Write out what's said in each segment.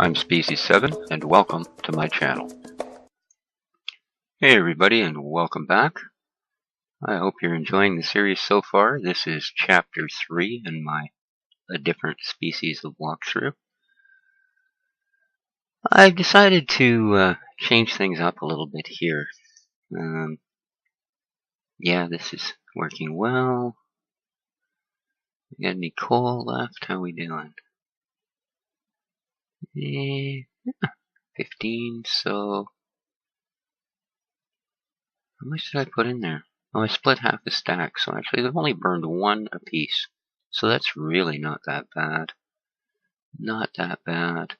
I'm Species7 and welcome to my channel. Hey everybody and welcome back. I hope you're enjoying the series so far. This is chapter 3 in my A Different Species of Walkthriugh. I've decided to change things up a little bit here. Yeah, this is working well. We got any coal left? How we doing? 15, so how much did I put in there? Oh, I split half the stack, so actually they've only burned one apiece. So that's really not that bad. Not that bad.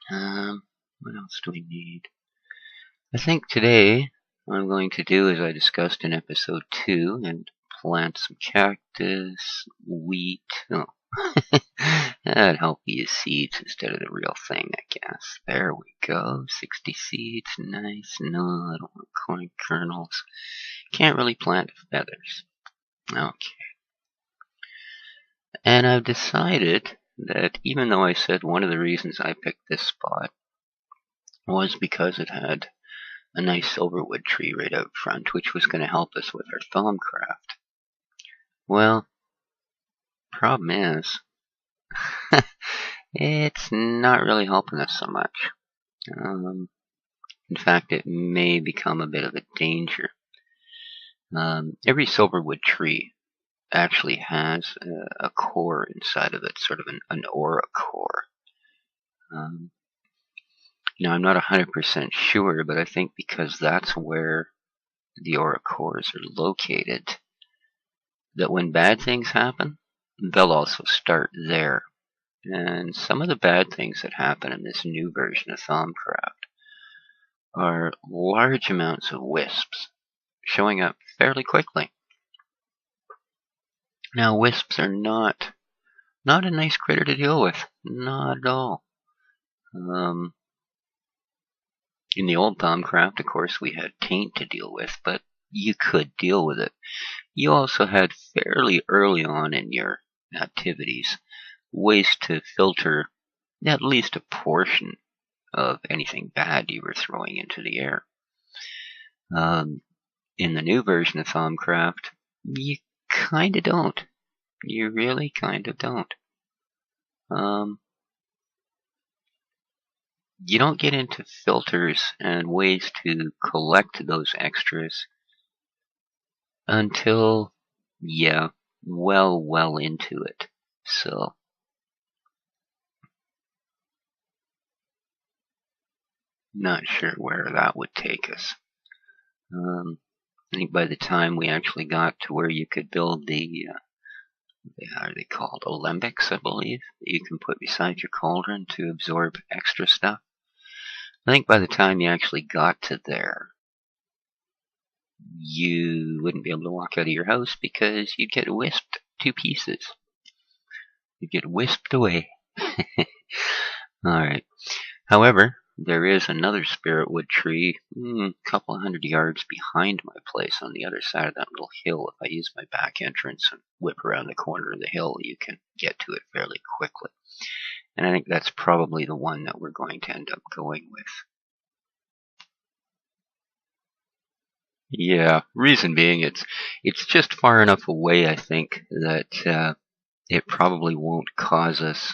What else do we need? I think today what I'm going to do, as I discussed in episode 2, and plant some cactus, wheat. Oh, that'd help me use seeds instead of the real thing, I guess. There we go. 60 seeds. Nice. No, I don't want corn kernels. Can't really plant feathers. Okay. And I've decided that even though I said one of the reasons I picked this spot was because it had a nice silverwood tree right out front, which was going to help us with our thaumcraft. Well, problem is, it's not really helping us so much. In fact, it may become a bit of a danger. Every silverwood tree actually has a core inside of it, sort of an aura core. Now, I'm not 100% sure, but I think because that's where the aura cores are located, that when bad things happen, they'll also start there. And some of the bad things that happen in this new version of thaumcraft are large amounts of wisps showing up fairly quickly. Now, wisps are not a nice critter to deal with. Not at all. In the old thaumcraft, of course, we had taint to deal with, but you could deal with it. You also had fairly early on in your activities ways to filter at least a portion of anything bad you were throwing into the air. In the new version of thaumcraft, you kind of don't. You really kind of don't. You don't get into filters and ways to collect those extras until, yeah, well into it. So, not sure where that would take us. I think by the time we actually got to where you could build the, how are they called? Alembics, I believe, that you can put beside your cauldron to absorb extra stuff. I think by the time you actually got to there, you wouldn't be able to walk out of your house because you'd get wisped to pieces. You'd get wisped away. Alright. However, there is another spiritwood tree a couple of 100 yards behind my place on the other side of that little hill. If I use my back entrance and whip around the corner of the hill, you can get to it fairly quickly. And I think that's probably the one that we're going to end up going with. Yeah, reason being it's just far enough away, I think, that it probably won't cause us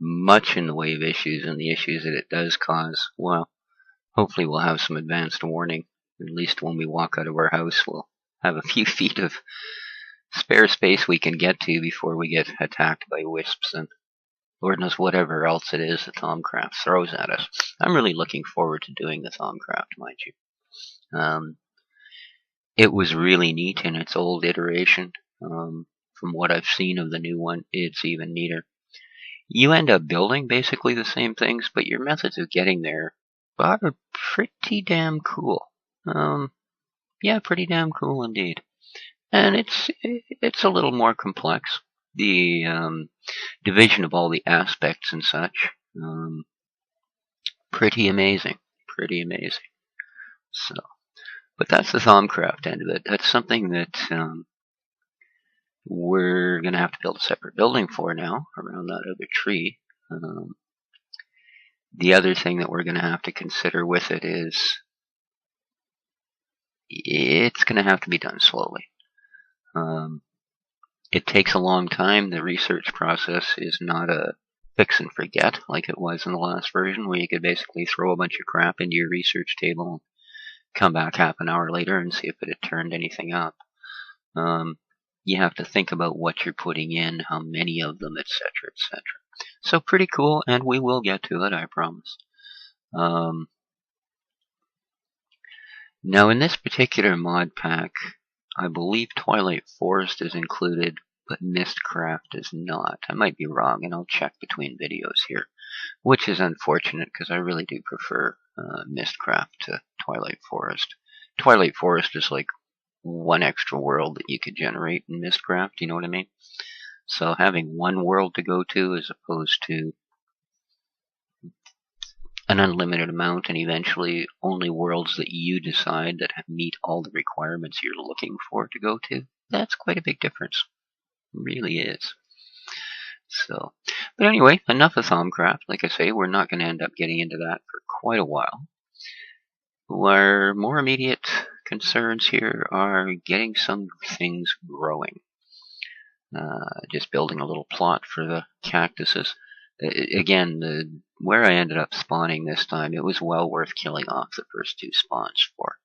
much in the way of issues, and the issues that it does cause, well, hopefully we'll have some advanced warning. At least when we walk out of our house, we'll have a few feet of spare space we can get to before we get attacked by wisps and Lord knows whatever else it is that thaumcraft throws at us. I'm really looking forward to doing the thaumcraft, mind you. It was really neat in its old iteration. From what I've seen of the new one, it's even neater. You end up building basically the same things, but your methods of getting there are pretty damn cool. Yeah, pretty damn cool indeed. And it's a little more complex. The division of all the aspects and such, pretty amazing. Pretty amazing. So, but that's the thaumcraft end of it. That's something that we're going to have to build a separate building for now around that other tree. The other thing that we're going to have to consider with it is it's going to have to be done slowly. It takes a long time. The research process is not a fix and forget like it was in the last version, where you could basically throw a bunch of crap into your research table and come back half an hour later and see if it had turned anything up. You have to think about what you're putting in, how many of them, etc., etc. So pretty cool, and we will get to it, I promise. Now in this particular mod pack, I believe Twilight Forest is included, but Mistcraft is not. I might be wrong, and I'll check between videos here, which is unfortunate because I really do prefer Mistcraft to Twilight Forest. Twilight Forest is like one extra world that you could generate in Mistcraft, you know what I mean? So having one world to go to as opposed to an unlimited amount, and eventually only worlds that you decide that meet all the requirements you're looking for to go to, that's quite a big difference. It really is. So, but anyway, enough of Thaumcraft. Like I say, we're not going to end up getting into that for quite a while. Our more immediate concerns here are getting some things growing. Just building a little plot for the cactuses. Again, where I ended up spawning this time, it was well worth killing off the first two spawns for.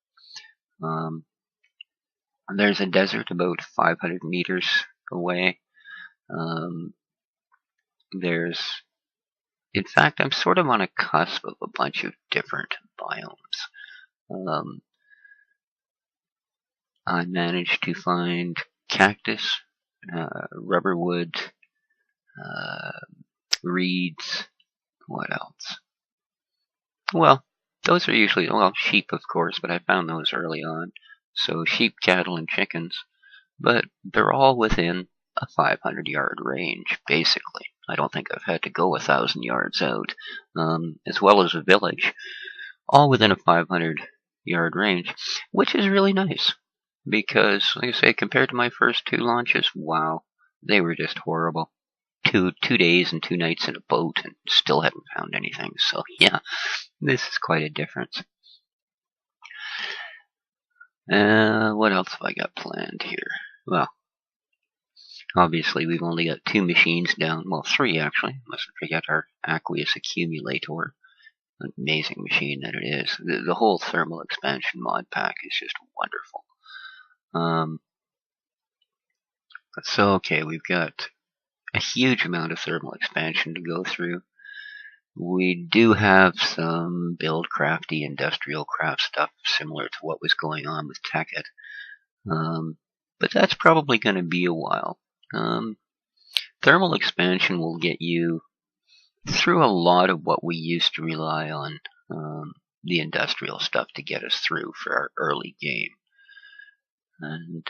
There's a desert about 500 meters away. In fact, I'm sort of on a cusp of a bunch of different biomes. I managed to find cactus, rubberwood, reeds. What else? Well, those are usually, sheep, of course, but I found those early on. So sheep, cattle, and chickens. But they're all within a 500-yard range, basically. I don't think I've had to go 1,000 yards out, as well as a village, all within a 500-yard range, which is really nice. Because, like I say, compared to my first two launches, wow, they were just horrible. Two days and 2 nights in a boat and still hadn't found anything. So yeah, this is quite a difference. What else have I got planned here? Well, obviously we've only got 2 machines down. Well, 3 actually. Mustn't forget our aqueous accumulator. Amazing machine that it is. The whole thermal expansion mod pack is just wonderful. So okay, we've got a huge amount of thermal expansion to go through. We do have some buildcrafty industrial craft stuff similar to what was going on with Tekkit. But that's probably going to be a while. Thermal expansion will get you through a lot of what we used to rely on the industrial stuff to get us through for our early game. And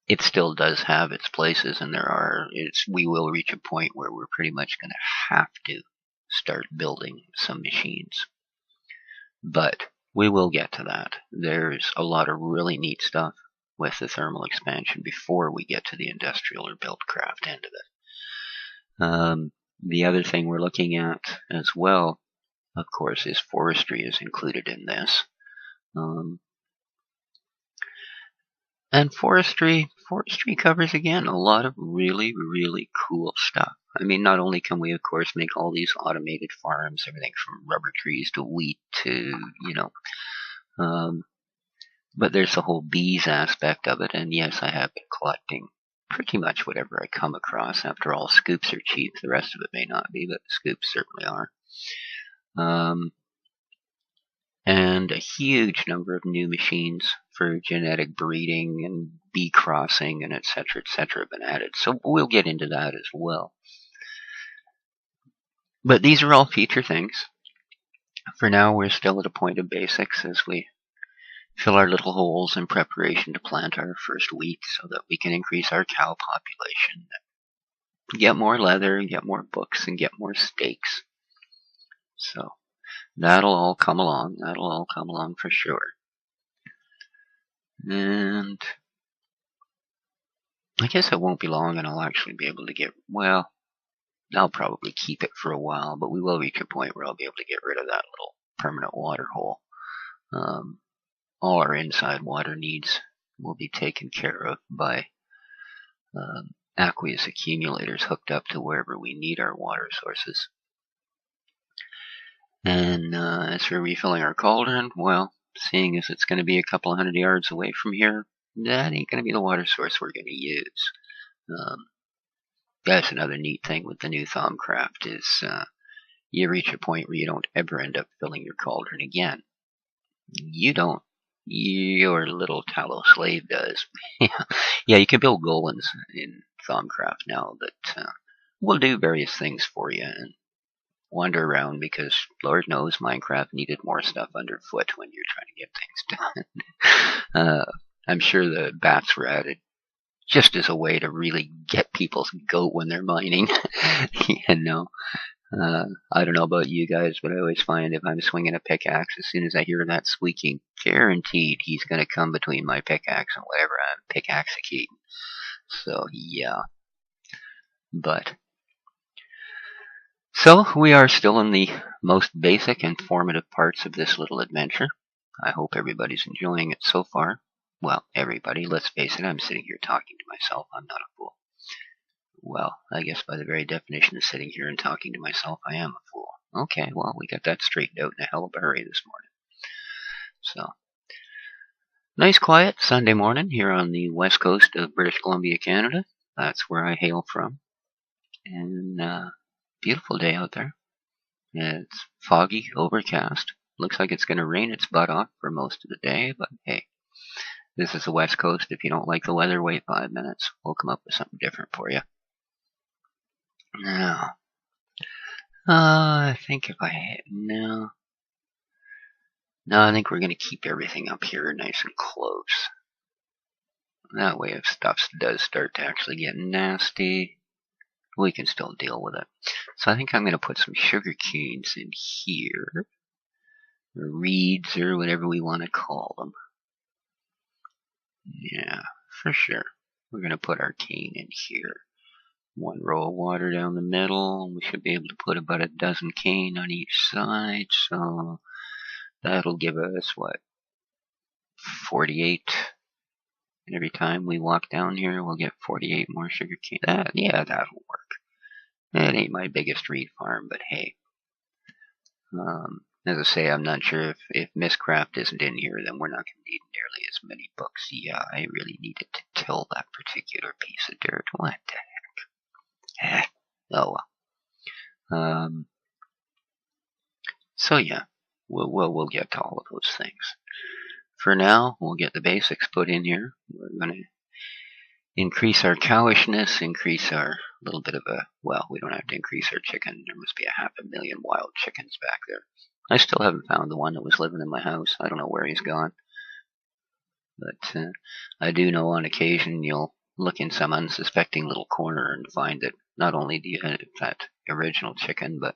it still does have its places, and we will reach a point where we're pretty much going to have to start building some machines. But we will get to that. There's a lot of really neat stuff with the thermal expansion before we get to the industrial or buildcraft end of it. The other thing we're looking at as well, of course, is forestry is included in this. And forestry covers, again, a lot of really, really cool stuff. I mean, not only can we, of course, make all these automated farms, everything from rubber trees to wheat to, but there's the whole bees aspect of it. And yes, I have been collecting pretty much whatever I come across. After all, scoops are cheap. The rest of it may not be, but scoops certainly are. And a huge number of new machines for genetic breeding and bee crossing and etc. have been added. So we'll get into that as well. But these are all future things. For now, we're still at a point of basics as we fill our little holes in preparation to plant our first wheat so that we can increase our cow population, get more leather, get more books, and get more steaks. So that'll all come along. That'll all come along for sure. And I guess it won't be long and I'll actually be able to get, I'll probably keep it for a while, but we will reach a point where I'll be able to get rid of that little permanent water hole. All our inside water needs will be taken care of by aqueous accumulators hooked up to wherever we need our water sources. And as for refilling our cauldron, well, seeing as it's going to be a couple of 100 yards away from here, that ain't going to be the water source we're going to use. That's another neat thing with the new Thaumcraft is you reach a point where you don't ever end up filling your cauldron again. You don't. Your little tallow slave does. Yeah, you can build golems in Thaumcraft now that will do various things for you and wander around because Lord knows Minecraft needed more stuff underfoot when you're trying to get things done. I'm sure the bats were added just as a way to really get people's goat when they're mining. You know, I don't know about you guys, but I always find if I'm swinging a pickaxe, as soon as I hear that squeaking, guaranteed he's going to come between my pickaxe and whatever I'm pickaxe-acating. So, yeah. So, we are still in the most basic and formative parts of this little adventure. I hope everybody's enjoying it so far. Well, everybody, let's face it, I'm sitting here talking to myself. I'm not a fool. Well, I guess by the very definition of sitting here and talking to myself, I am a fool. Okay, well, we got that straightened out in a hell of a hurry this morning. So, nice quiet Sunday morning here on the west coast of British Columbia, Canada. That's where I hail from. And, beautiful day out there. It's foggy, overcast. Looks like it's going to rain its butt off for most of the day, but hey. This is the West Coast. If you don't like the weather, wait 5 minutes. We'll come up with something different for you. Now, I think if I... No, I think we're going to keep everything up here nice and close. That way, if stuff does start to actually get nasty, we can still deal with it. So I think I'm going to put some sugar canes in here. Or reeds, or whatever we want to call them. Yeah, for sure. We're going to put our cane in here. 1 row of water down the middle. We should be able to put about a dozen cane on each side. So that'll give us, 48. And every time we walk down here, we'll get 48 more sugar cane. Yeah, that'll work. It ain't my biggest reed farm, but hey. As I say, I'm not sure if Miss Craft isn't in here, then we're not going to need nearly as many books. Yeah, I really needed to till that particular piece of dirt. What the heck? Oh well. So yeah, we'll get to all of those things. For now, we'll get the basics put in here. We're going to increase our cowishness, increase our little bit of a, well, we don't have to increase our chicken. There must be 500,000 wild chickens back there. I still haven't found the one that was living in my house. I don't know where he's gone. But I do know on occasion you'll look in some unsuspecting little corner and find that not only do you have that original chicken, but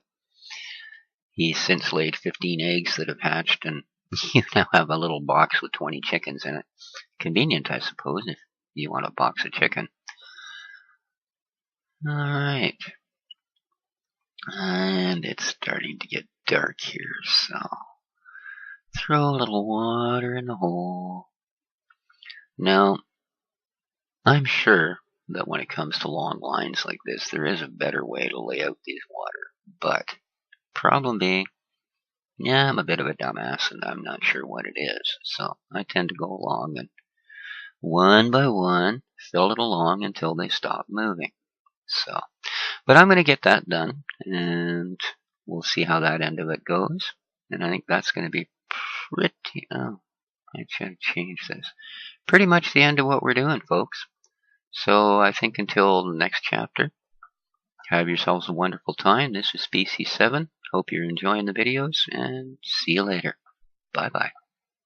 he's since laid 15 eggs that have hatched, and you now have a little box with 20 chickens in it. Convenient, I suppose, if you want a box of chicken. Alright. And it's starting to get dark here, so throw a little water in the hole. Now, I'm sure that when it comes to long lines like this, there is a better way to lay out these water. But, problem being, yeah, I'm a bit of a dumbass and I'm not sure what it is. So I tend to go along and one by one, fill it along until they stop moving. So, but I'm going to get that done and we'll see how that end of it goes. And I think that's going to be pretty, I should change this. Pretty much the end of what we're doing, folks. So I think until the next chapter, have yourselves a wonderful time. This is Species 7. Hope you're enjoying the videos, and see you later. Bye-bye.